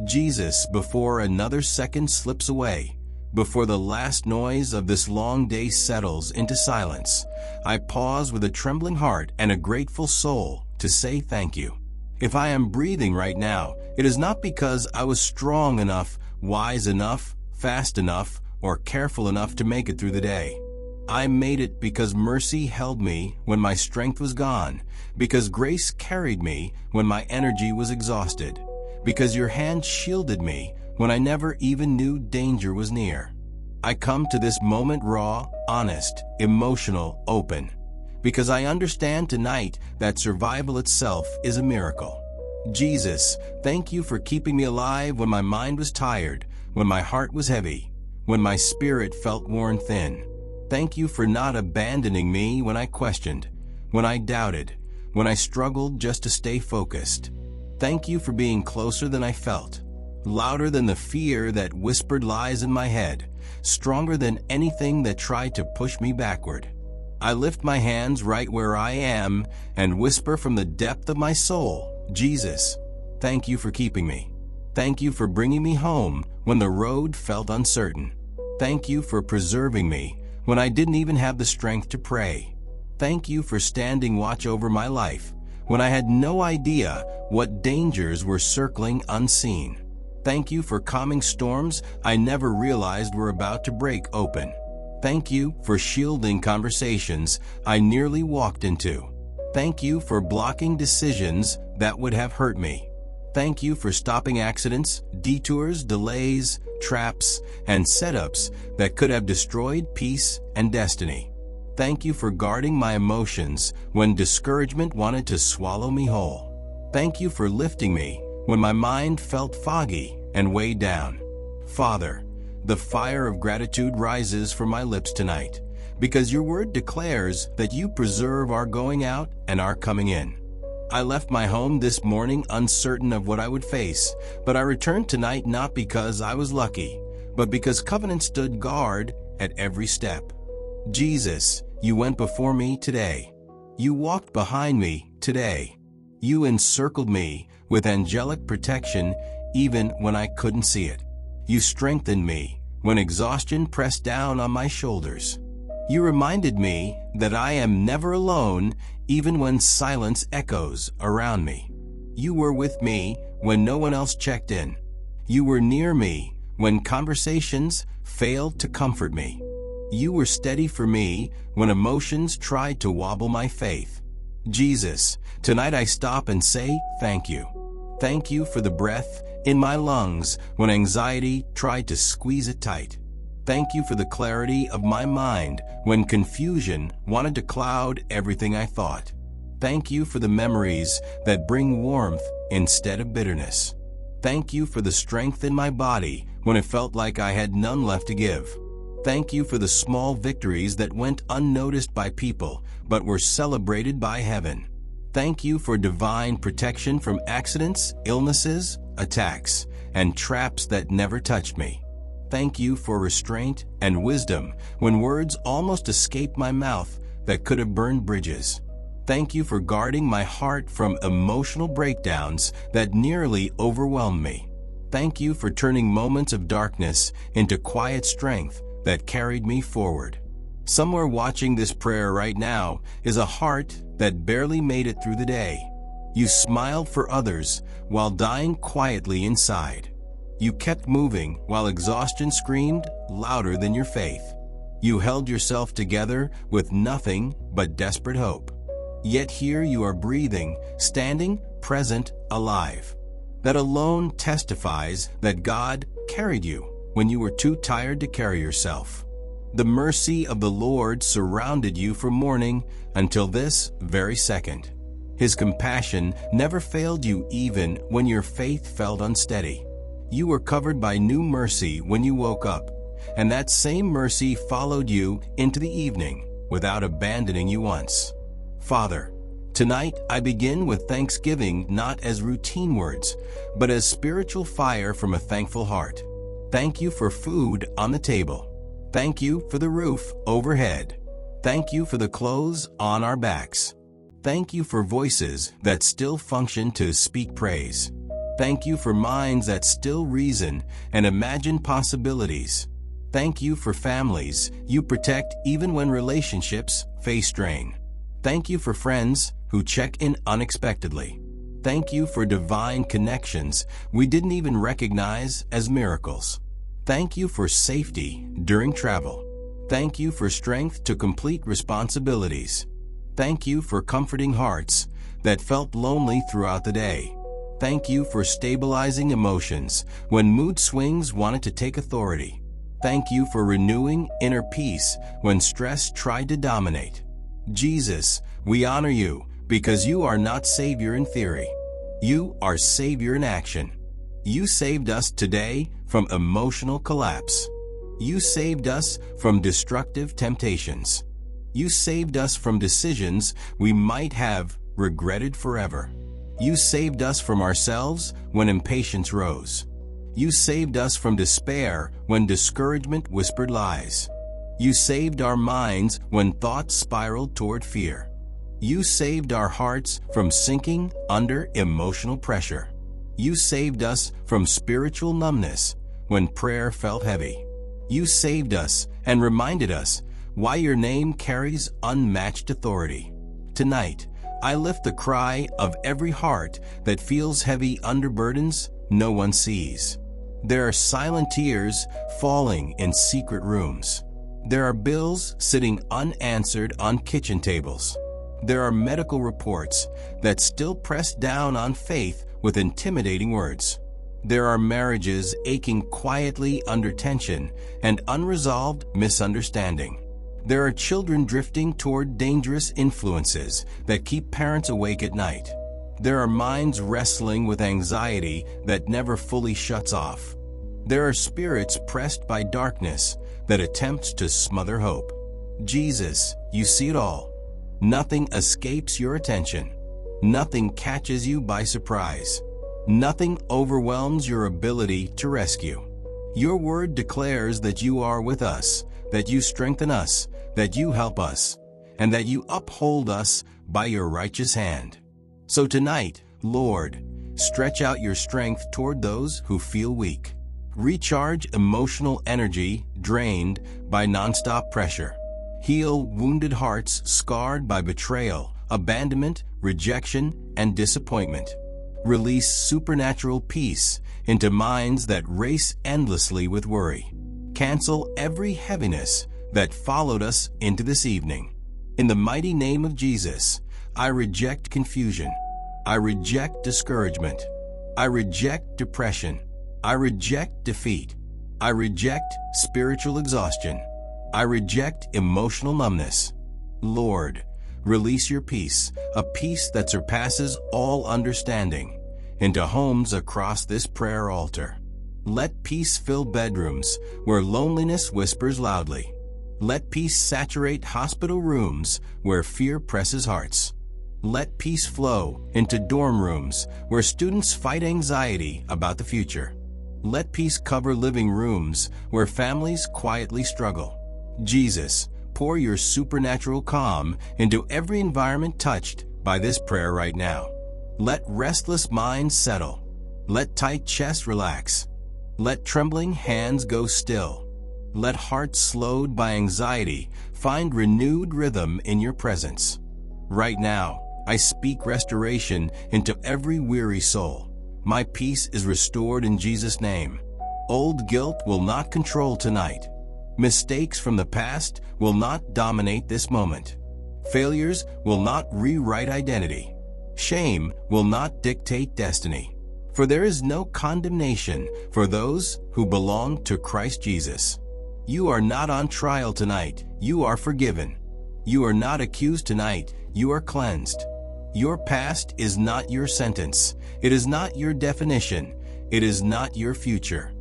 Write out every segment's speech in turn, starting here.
Jesus, before another second slips away, before the last noise of this long day settles into silence, I pause with a trembling heart and a grateful soul to say thank you. If I am breathing right now, it is not because I was strong enough, wise enough, fast enough, or careful enough to make it through the day. I made it because mercy held me when my strength was gone, because grace carried me when my energy was exhausted, because your hand shielded me when I never even knew danger was near. I come to this moment raw, honest, emotional, open, because I understand tonight that survival itself is a miracle. Jesus, thank you for keeping me alive when my mind was tired, when my heart was heavy, when my spirit felt worn thin. Thank you for not abandoning me when I questioned, when I doubted, when I struggled just to stay focused. Thank you for being closer than I felt, louder than the fear that whispered lies in my head, stronger than anything that tried to push me backward. I lift my hands right where I am and whisper from the depth of my soul, Jesus, thank you for keeping me. Thank you for bringing me home when the road felt uncertain. Thank you for preserving me when I didn't even have the strength to pray. Thank you for standing watch over my life when I had no idea what dangers were circling unseen. Thank you for calming storms I never realized were about to break open. Thank you for shielding conversations I nearly walked into. Thank you for blocking decisions that would have hurt me. Thank you for stopping accidents, detours, delays, traps, and setups that could have destroyed peace and destiny. Thank you for guarding my emotions when discouragement wanted to swallow me whole. Thank you for lifting me when my mind felt foggy and weighed down. Father, the fire of gratitude rises from my lips tonight, because your word declares that you preserve our going out and our coming in. I left my home this morning uncertain of what I would face, but I returned tonight not because I was lucky, but because covenant stood guard at every step. Jesus, you went before me today. You walked behind me today. You encircled me with angelic protection even when I couldn't see it. You strengthened me when exhaustion pressed down on my shoulders. You reminded me that I am never alone even when silence echoes around me. You were with me when no one else checked in. You were near me when conversations failed to comfort me. You were steady for me when emotions tried to wobble my faith. Jesus, tonight I stop and say thank you. Thank you for the breath in my lungs when anxiety tried to squeeze it tight. Thank you for the clarity of my mind when confusion wanted to cloud everything I thought. Thank you for the memories that bring warmth instead of bitterness. Thank you for the strength in my body when it felt like I had none left to give. Thank you for the small victories that went unnoticed by people but were celebrated by heaven. Thank you for divine protection from accidents, illnesses, attacks, and traps that never touched me. Thank you for restraint and wisdom when words almost escaped my mouth that could have burned bridges. Thank you for guarding my heart from emotional breakdowns that nearly overwhelmed me. Thank you for turning moments of darkness into quiet strength that carried me forward. Somewhere watching this prayer right now is a heart that barely made it through the day. You smiled for others while dying quietly inside. You kept moving while exhaustion screamed louder than your faith. You held yourself together with nothing but desperate hope. Yet here you are breathing, standing, present, alive. That alone testifies that God carried you when you were too tired to carry yourself. The mercy of the Lord surrounded you from morning until this very second. His compassion never failed you even when your faith felt unsteady. You were covered by new mercy when you woke up, and that same mercy followed you into the evening without abandoning you once. Father, tonight I begin with thanksgiving not as routine words, but as spiritual fire from a thankful heart. Thank you for food on the table. Thank you for the roof overhead. Thank you for the clothes on our backs. Thank you for voices that still function to speak praise. Thank you for minds that still reason and imagine possibilities. Thank you for families you protect even when relationships face strain. Thank you for friends who check in unexpectedly. Thank you for divine connections we didn't even recognize as miracles. Thank you for safety during travel. Thank you for strength to complete responsibilities. Thank you for comforting hearts that felt lonely throughout the day. Thank you for stabilizing emotions when mood swings wanted to take authority. Thank you for renewing inner peace when stress tried to dominate. Jesus, we honor you because you are not Savior in theory. You are Savior in action. You saved us today from emotional collapse. You saved us from destructive temptations. You saved us from decisions we might have regretted forever. You saved us from ourselves when impatience rose. You saved us from despair when discouragement whispered lies. You saved our minds when thoughts spiraled toward fear. You saved our hearts from sinking under emotional pressure. You saved us from spiritual numbness when prayer felt heavy. You saved us and reminded us why your name carries unmatched authority. Tonight, I lift the cry of every heart that feels heavy under burdens no one sees. There are silent tears falling in secret rooms. There are bills sitting unanswered on kitchen tables. There are medical reports that still press down on faith with intimidating words. There are marriages aching quietly under tension and unresolved misunderstanding. There are children drifting toward dangerous influences that keep parents awake at night. There are minds wrestling with anxiety that never fully shuts off. There are spirits pressed by darkness that attempts to smother hope. Jesus, you see it all. Nothing escapes your attention. Nothing catches you by surprise. Nothing overwhelms your ability to rescue. Your word declares that you are with us, that you strengthen us, that you help us, and that you uphold us by your righteous hand. So tonight, Lord, stretch out your strength toward those who feel weak. Recharge emotional energy drained by nonstop pressure. Heal wounded hearts scarred by betrayal, abandonment, rejection, and disappointment. Release supernatural peace into minds that race endlessly with worry. Cancel every heaviness that followed us into this evening. In the mighty name of Jesus, I reject confusion. I reject discouragement. I reject depression. I reject defeat. I reject spiritual exhaustion. I reject emotional numbness. Lord, release your peace, a peace that surpasses all understanding, into homes across this prayer altar. Let peace fill bedrooms where loneliness whispers loudly. Let peace saturate hospital rooms where fear presses hearts. Let peace flow into dorm rooms where students fight anxiety about the future. Let peace cover living rooms where families quietly struggle. Jesus, pour your supernatural calm into every environment touched by this prayer right now. Let restless minds settle. Let tight chests relax. Let trembling hands go still. Let hearts slowed by anxiety find renewed rhythm in your presence. Right now, I speak restoration into every weary soul. My peace is restored in Jesus' name. Old guilt will not control tonight. Mistakes from the past will not dominate this moment. Failures will not rewrite identity. Shame will not dictate destiny. For there is no condemnation for those who belong to Christ Jesus. You are not on trial tonight. You are forgiven. You are not accused tonight. You are cleansed. Your past is not your sentence. It is not your definition. It is not your future.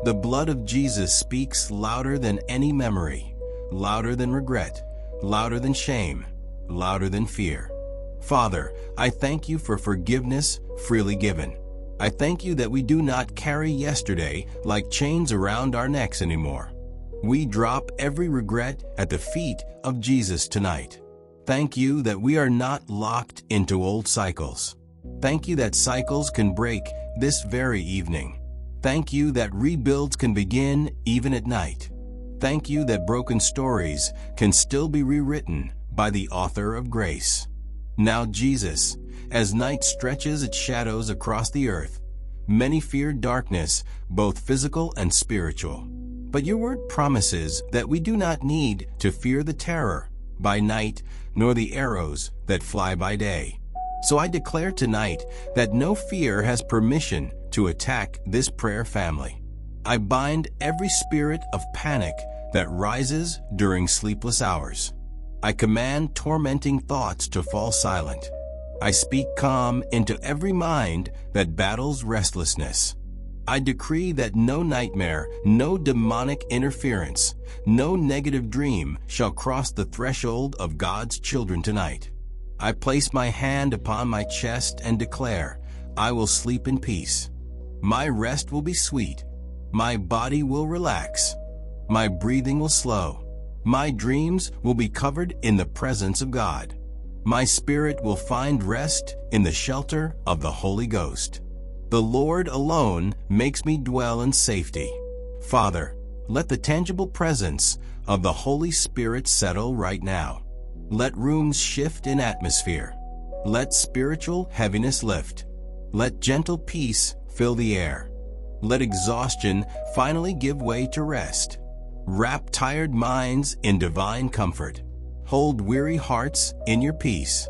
The blood of Jesus speaks louder than any memory, louder than regret, louder than shame, louder than fear. Father, I thank you for forgiveness freely given. I thank you that we do not carry yesterday like chains around our necks anymore. We drop every regret at the feet of Jesus tonight. Thank you that we are not locked into old cycles. Thank you that cycles can break this very evening. Thank you that rebuilds can begin even at night. Thank you that broken stories can still be rewritten by the author of grace. Now, Jesus, as night stretches its shadows across the earth, many fear darkness, both physical and spiritual. But your word promises that we do not need to fear the terror by night, nor the arrows that fly by day. So I declare tonight that no fear has permission to attack this prayer family. I bind every spirit of panic that rises during sleepless hours. I command tormenting thoughts to fall silent. I speak calm into every mind that battles restlessness. I decree that no nightmare, no demonic interference, no negative dream shall cross the threshold of God's children tonight. I place my hand upon my chest and declare, I will sleep in peace. My rest will be sweet. My body will relax. My breathing will slow. My dreams will be covered in the presence of God. My spirit will find rest in the shelter of the Holy Ghost. The Lord alone makes me dwell in safety. Father, let the tangible presence of the Holy Spirit settle right now. Let rooms shift in atmosphere. Let spiritual heaviness lift. Let gentle peace fill the air. Let exhaustion finally give way to rest. Wrap tired minds in divine comfort. Hold weary hearts in your peace.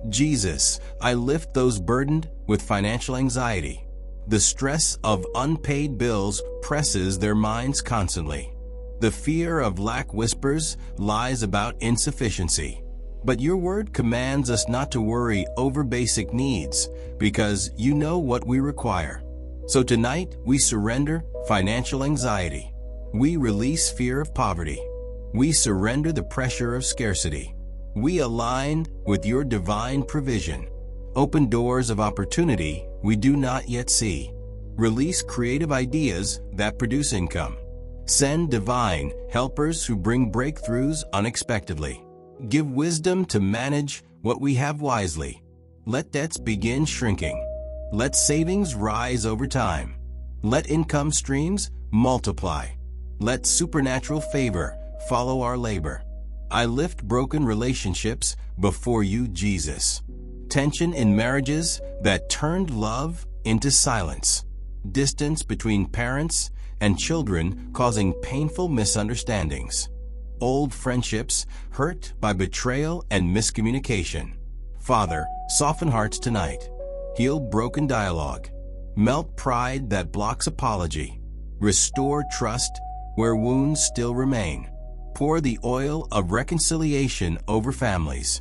Jesus, I lift those burdened with financial anxiety. The stress of unpaid bills presses their minds constantly. The fear of lack whispers lies about insufficiency. But your word commands us not to worry over basic needs because you know what we require. So tonight we surrender financial anxiety. We release fear of poverty. We surrender the pressure of scarcity. We align with your divine provision. Open doors of opportunity we do not yet see. Release creative ideas that produce income. Send divine helpers who bring breakthroughs unexpectedly. Give wisdom to manage what we have wisely. Let debts begin shrinking. Let savings rise over time. Let income streams multiply. Let supernatural favor follow our labor. I lift broken relationships before you, Jesus. Tension in marriages that turned love into silence. Distance between parents and children causing painful misunderstandings. Old friendships hurt by betrayal and miscommunication. Father, soften hearts tonight. Heal broken dialogue. Melt pride that blocks apology. Restore trust where wounds still remain. Pour the oil of reconciliation over families.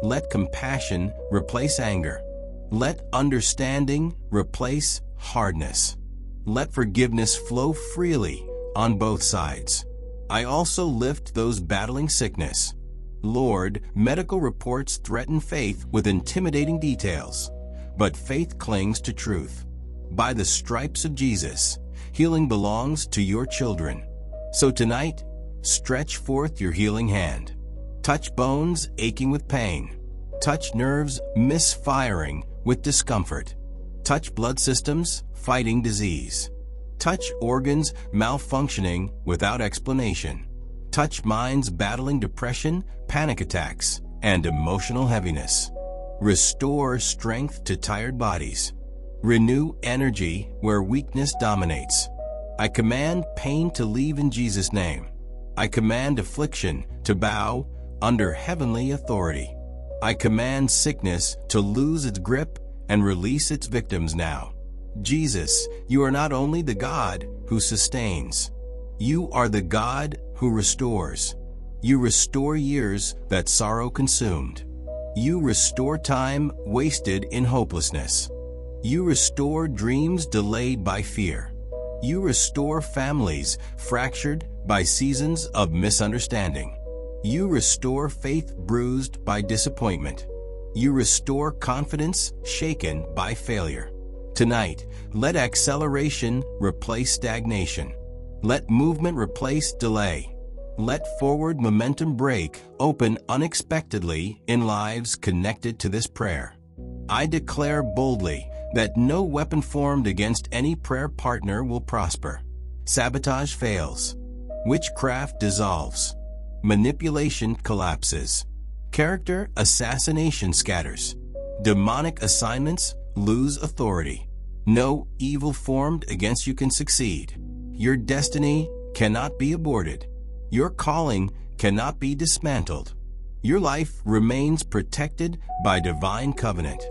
Let compassion replace anger. Let understanding replace hardness. Let forgiveness flow freely on both sides. I also lift those battling sickness. Lord, medical reports threaten faith with intimidating details, but faith clings to truth. By the stripes of Jesus, healing belongs to your children. So tonight, stretch forth your healing hand. Touch bones aching with pain. Touch nerves misfiring with discomfort. Touch blood systems fighting disease. Touch organs malfunctioning without explanation. Touch minds battling depression, panic attacks, and emotional heaviness. Restore strength to tired bodies. Renew energy where weakness dominates. I command pain to leave in Jesus' name. I command affliction to bow under heavenly authority. I command sickness to lose its grip and release its victims now. Jesus, you are not only the God who sustains. You are the God who restores. You restore years that sorrow consumed. You restore time wasted in hopelessness. You restore dreams delayed by fear. You restore families fractured by seasons of misunderstanding. You restore faith bruised by disappointment. You restore confidence shaken by failure. Tonight, let acceleration replace stagnation. Let movement replace delay. Let forward momentum break open unexpectedly in lives connected to this prayer. I declare boldly that no weapon formed against any prayer partner will prosper. Sabotage fails. Witchcraft dissolves. Manipulation collapses. Character assassination scatters. Demonic assignments lose authority. No evil formed against you can succeed. Your destiny cannot be aborted. Your calling cannot be dismantled. Your life remains protected by divine covenant.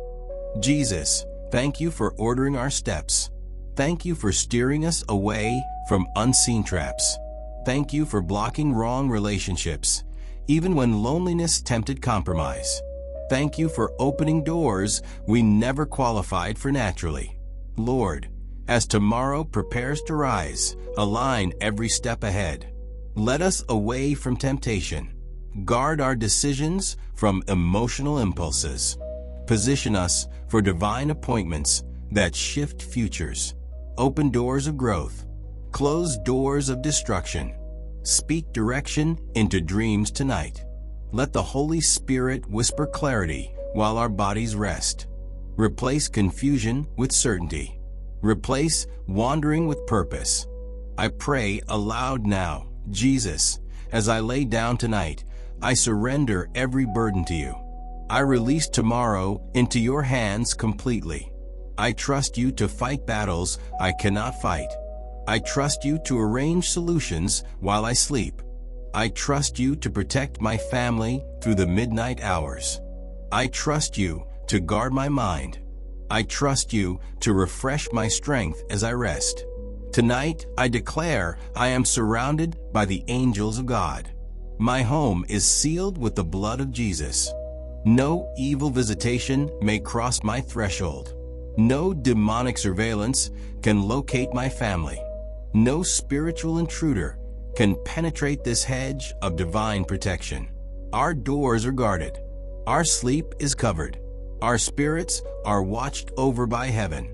Jesus, thank you for ordering our steps. Thank you for steering us away from unseen traps. Thank you for blocking wrong relationships, even when loneliness tempted compromise. Thank you for opening doors we never qualified for naturally. Lord, as tomorrow prepares to rise, align every step ahead. Let us away from temptation. Guard our decisions from emotional impulses. Position us for divine appointments that shift futures. Open doors of growth. Close doors of destruction. Speak direction into dreams tonight. Let the Holy Spirit whisper clarity while our bodies rest. Replace confusion with certainty. Replace wandering with purpose. I pray aloud now, Jesus, as I lay down tonight, I surrender every burden to you. I release tomorrow into your hands completely. I trust you to fight battles I cannot fight. I trust you to arrange solutions while I sleep. I trust you to protect my family through the midnight hours. I trust you to guard my mind. I trust you to refresh my strength as I rest. Tonight, I declare I am surrounded by the angels of God. My home is sealed with the blood of Jesus. No evil visitation may cross my threshold. No demonic surveillance can locate my family. No spiritual intruder can penetrate this hedge of divine protection. Our doors are guarded. Our sleep is covered. Our spirits are watched over by heaven.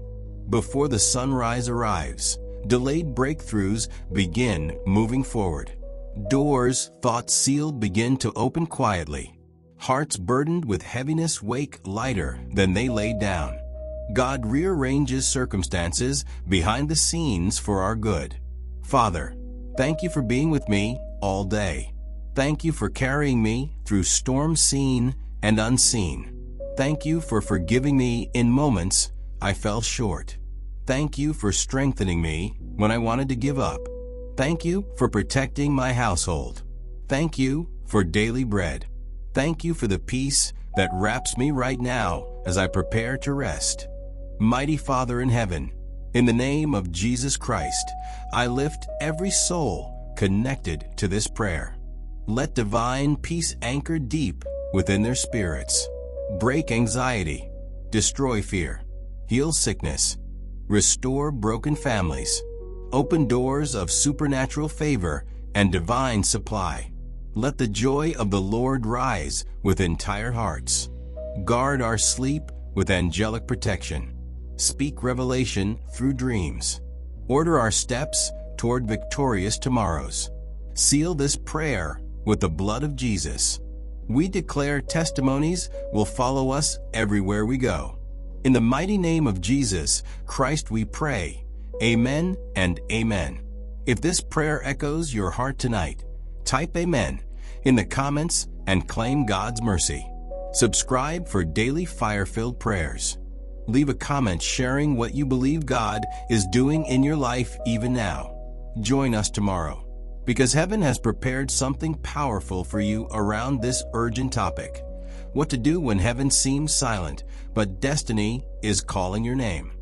Before the sunrise arrives, delayed breakthroughs begin moving forward. Doors thought sealed begin to open quietly. Hearts burdened with heaviness wake lighter than they laid down. God rearranges circumstances behind the scenes for our good. Father, thank you for being with me all day. Thank you for carrying me through storms seen and unseen. Thank you for forgiving me in moments I fell short. Thank you for strengthening me when I wanted to give up. Thank you for protecting my household. Thank you for daily bread. Thank you for the peace that wraps me right now as I prepare to rest. Mighty Father in heaven, in the name of Jesus Christ, I lift every soul connected to this prayer. Let divine peace anchor deep within their spirits. Break anxiety, destroy fear, heal sickness, restore broken families, open doors of supernatural favor and divine supply. Let the joy of the Lord rise within tired hearts. Guard our sleep with angelic protection. Speak revelation through dreams. Order our steps toward victorious tomorrows. Seal this prayer with the blood of Jesus. We declare testimonies will follow us everywhere we go. In the mighty name of Jesus Christ we pray. Amen and amen. If this prayer echoes your heart tonight, type amen in the comments and claim God's mercy. Subscribe for daily fire-filled prayers. Leave a comment sharing what you believe God is doing in your life even now. Join us tomorrow, because heaven has prepared something powerful for you around this urgent topic. What to do when heaven seems silent, but destiny is calling your name.